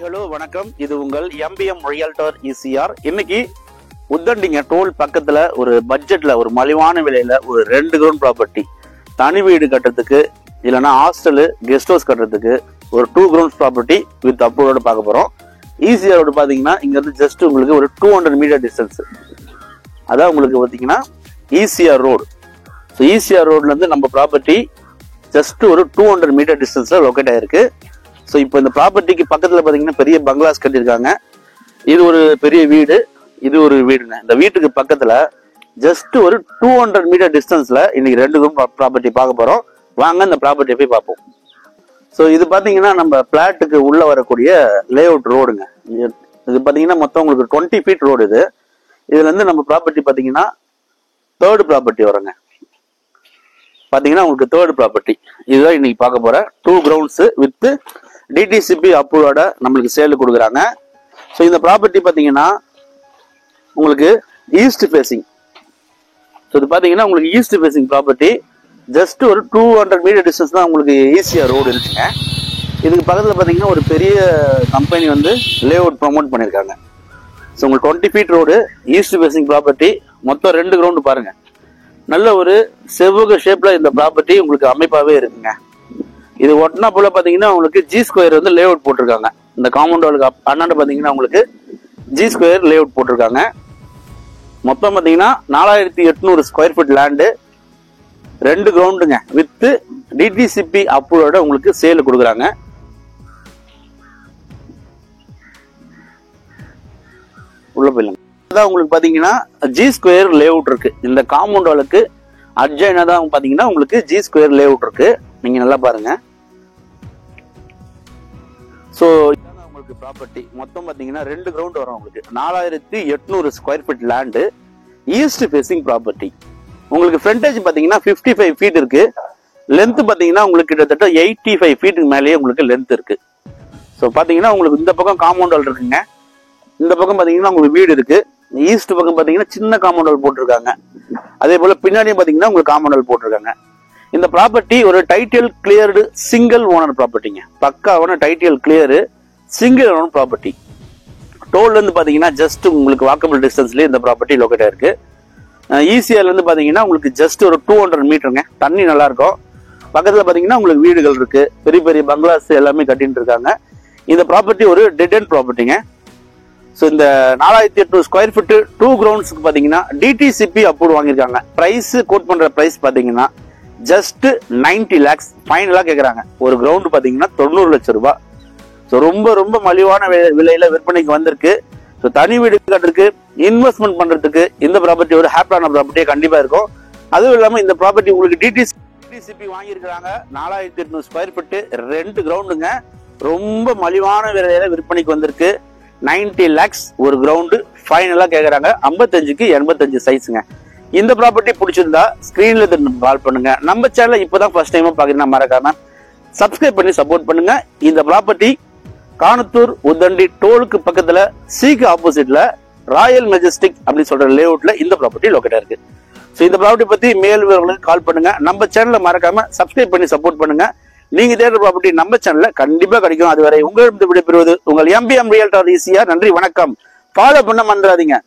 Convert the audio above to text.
Hello வணக்கம். இது உங்கள் எம்பிஎம் ரியல்டர் இசிஆர். இன்னைக்கு உத்தண்டிங்க டோல் பக்கத்துல ஒரு பட்ஜெட்ல ஒரு மலிவான விலையில ஒரு 2 கிரவுண்ட் ப்ராப்பர்ட்டி தனி வீடு கட்டுறதுக்கு இல்லைன்னா ஹாஸ்டலு கெஸ்ட் ஹவுஸ் கட்டுறதுக்கு ஒரு 2 கிரவுண்ட் ப்ராப்பர்ட்டி வித் அப்ரூவோட பார்க்க போறோம். ஈசிஆர் ரோடு பாத்தீங்கன்னா இங்க இருந்து ஜஸ்ட் உங்களுக்கு ஒரு 200 மீட்டர் டிஸ்டன்ஸ். அதான் உங்களுக்கு பாத்தீங்கன்னா ஈசிஆர் ரோடு. ஸோ ஈசிஆர் ரோட்ல இருந்து நம்ம ப்ராப்பர்ட்டி ஜஸ்ட் ஒரு 200 மீட்டர் டிஸ்டன்ஸ்ல லொக்கேட் ஆயிருக்கு. ஸோ இப்போ இந்த ப்ராப்பர்ட்டிக்கு பக்கத்துல பாத்தீங்கன்னா பெரிய பங்களாஸ் கட்டியிருக்காங்க. இது ஒரு பெரிய வீடு, இது ஒரு வீடுங்க. இந்த வீட்டுக்கு பக்கத்துல ஜஸ்ட் ஒரு 200 மீட்டர் டிஸ்டன்ஸ்ல இன்னைக்கு 2 ப்ராப்பர்ட்டி பார்க்க போறோம். வாங்க இந்த ப்ராப்பர்ட்டியை போய் பார்ப்போம். ஸோ இது பாத்தீங்கன்னா நம்ம பிளாட்டுக்கு உள்ள வரக்கூடிய லே அவுட் ரோடுங்க. இது பாத்தீங்கன்னா மொத்தம் உங்களுக்கு 20 ஃபீட் ரோடு. இதுல இருந்து நம்ம ப்ராப்பர்ட்டி பாத்தீங்கன்னா 3rd ப்ராப்பர்ட்டி வருங்க. பாத்தீங்கன்னா உங்களுக்கு 3rd ப்ராப்பர்ட்டி இதுதான் இன்னைக்கு பார்க்க போற 2 கிரவுண்ட்ஸ் வித் டிடிசிபி அப்ரூவோட நம்மளுக்கு சேல் கொடுக்குறாங்க. ஸோ இந்த ப்ராப்பர்ட்டி பாத்தீங்கன்னா உங்களுக்கு ஈஸ்ட் ஃபேசிங். ஸோ இது பாத்தீங்கன்னா உங்களுக்கு ஈஸ்ட் ஃபேசிங் ப்ராப்பர்ட்டி. ஜஸ்ட் ஒரு 200 மீட்டர் டிஸ்டன்ஸ் தான் உங்களுக்கு ஈசிஆர் ரோடு இருக்குங்க. இதுக்கு பக்கத்துல பாத்தீங்கன்னா ஒரு பெரிய கம்பெனி வந்து லே அவுட் ப்ரமோட் பண்ணிருக்காங்க. ஸோ உங்களுக்கு 20 feet road, east facing property, மொத்தம் 2 கிரவுண்டு பாருங்க. நல்ல ஒரு செவ்வக ஷேப்ல இந்த ப்ராப்பர்ட்டி உங்களுக்கு அமைப்பாவே இருக்குங்க. இது ஒட்டினா போல பாத்தீங்கன்னா உங்களுக்கு ஜி ஸ்கொயர் வந்து லே அவுட் போட்டிருக்காங்க. இந்த காம்பவுண்ட் அண்ணாண்டு பாத்தீங்கன்னா உங்களுக்கு ஜி ஸ்கொயர் லே அவுட் போட்டிருக்காங்க. மொத்தம் பாத்தீங்கன்னா 4800 ஸ்கொயர் ஃபீட் லேண்டு, 2 கிரவுண்டுங்க வித் டிடிசிபி அப்ரூவோட உங்களுக்கு சேல் கொடுக்குறாங்க. உள்ள போயிடலாம். அதான் உங்களுக்கு பாத்தீங்கன்னா ஜி ஸ்கொயர் லே அவுட் இருக்கு. இந்த காம்பவுண்ட் வாலுக்கு அட்ஜாயினா தான் பாத்தீங்கன்னா உங்களுக்கு ஜி ஸ்கொயர் லே அவுட் இருக்கு. நீங்க நல்லா பாருங்க. ஸோ இதான் உங்களுக்கு ப்ராப்பர்ட்டி. மொத்தம் பாத்தீங்கன்னா 2 கிரவுண்ட் வரும் உங்களுக்கு. 4800 square feet land, east facing property. உங்களுக்கு ஃப்ரண்டேஜ் பாத்தீங்கன்னா 55 ஃபீட் இருக்கு. லென்த் பாத்தீங்கன்னா உங்களுக்கு கிட்டத்தட்ட 85 ஃபீட்டுக்கு மேலேயே உங்களுக்கு லென்த் இருக்கு. ஸோ பாத்தீங்கன்னா உங்களுக்கு இந்த பக்கம் காம்பவுண்ட் வால் இருக்குங்க, இந்த பக்கம் பாத்தீங்கன்னா உங்களுக்கு வீடு இருக்கு. ஈஸ்ட் பக்கம் பாத்தீங்கன்னா சின்ன காம்பவுண்ட் வால் போட்டிருக்காங்க. அதே போல பின்னாடியும் பாத்தீங்கன்னா உங்களுக்கு காம்பவுண்ட் வால் போட்டிருக்காங்க. இந்த ப்ராப்பர்ட்டி ஒரு டைட்டில் கிளியர்டு சிங்கிள் ஓனர் ப்ராப்பர்ட்டிங்க. பக்காவான title clear single owner property. டோல்ல இருந்து பாத்தீங்கன்னா ஜஸ்ட் உங்களுக்கு வாக்கபிள் டிஸ்டன்ஸ்லயே இந்த ப்ராப்பர்ட்டி லொக்கேட் ஆயிருக்கு. ஈசிஆர்ல இருந்து பாத்தீங்கன்னா உங்களுக்கு ஜஸ்ட் ஒரு 200 மீட்டருங்க. தண்ணி நல்லா இருக்கும். பக்கத்துல பாத்தீங்கன்னா உங்களுக்கு வீடுகள் இருக்கு, பெரிய பெரிய பங்களாஸ் எல்லாமே கட்டிட்டு இருக்காங்க. இந்த ப்ராப்பர்ட்டி ஒரு டெட் எண்ட் ப்ராப்பர்ட்டிங்க. ஸோ இந்த 4800 ஸ்கொயர் ஃபீட் 2 கிரவுண்ட்ஸ்க்கு பாத்தீங்கன்னா டிடிசிபி அப்ரூவ் வாங்கியிருக்காங்க. பிரைஸ் கோட் பண்ற பிரைஸ் பாத்தீங்கன்னா ஜஸ்ட் 90 lakhs ஃபைனலா கேக்குறாங்க. ஒரு கிரவுண்ட் பாத்தீங்கன்னா 90 லட்சம் ரூபாய். ஸோ ரொம்ப ரொம்ப மலிவான விலையில விற்பனைக்கு வந்திருக்கு. ஸோ தனி வீடு கட்டுறதுக்கு இன்வெஸ்ட்மெண்ட் பண்றதுக்கு இந்த ப்ராப்பர்ட்டி ஒரு ஹாப்பியான ப்ராப்பர்ட்டியா கண்டிப்பா இருக்கும். அதுவும் இல்லாம இந்த ப்ராப்பர்ட்டி உங்களுக்கு டிடிசிபி வாங்கியிருக்காங்க. 4800 ஸ்கொயர் ஃபீட் 2 கிரவுண்டுங்க. ரொம்ப மலிவான விலையில விற்பனைக்கு வந்திருக்கு. 90 lakhs ஒரு கிரவுண்டு ஃபைனலா கேக்குறாங்க. 55க்கு 85 சைஸுங்க. இந்த ப்ராப்பர்ட்டி பிடிச்சிருந்தா ஸ்கிரீன்ல கால் பண்ணுங்க. நம்ம சேனலை இப்பதான் ஃபர்ஸ்ட் டைமா பாக்குறீங்கன்னா மறக்காம சப்ஸ்கிரைப் பண்ணி சப்போர்ட் பண்ணுங்க. இந்த ப்ராப்பர்ட்டி கானத்தூர் உத்தண்டி டோலுக்கு பக்கத்துல சீக்கு ஆப்போசிட்ல ராயல் மெஜஸ்டிக் அப்படி சொல்ற லே அவுட்ல இந்த ப்ராப்பர்ட்டி லொக்கேட் இருக்கு. ஸோ இந்த ப்ராப்பர்ட்டி பத்தி மேல் விவரங்களுக்கு கால் பண்ணுங்க. நம்ம சேனலை மறக்காம சப்ஸ்கிரைப் பண்ணி சப்போர்ட் பண்ணுங்க. நீங்க தேடுற ப்ராப்பர்ட்டி நம்ம சேனல்ல கண்டிப்பா கிடைக்கும். அதுவரை உங்களிடம் விடைபெறுவது உங்கள் எம்பிஎம் ரியல்டர் இசிஆர். நன்றி, வணக்கம். ஃபாலோ பண்ண மறந்துடாதீங்க.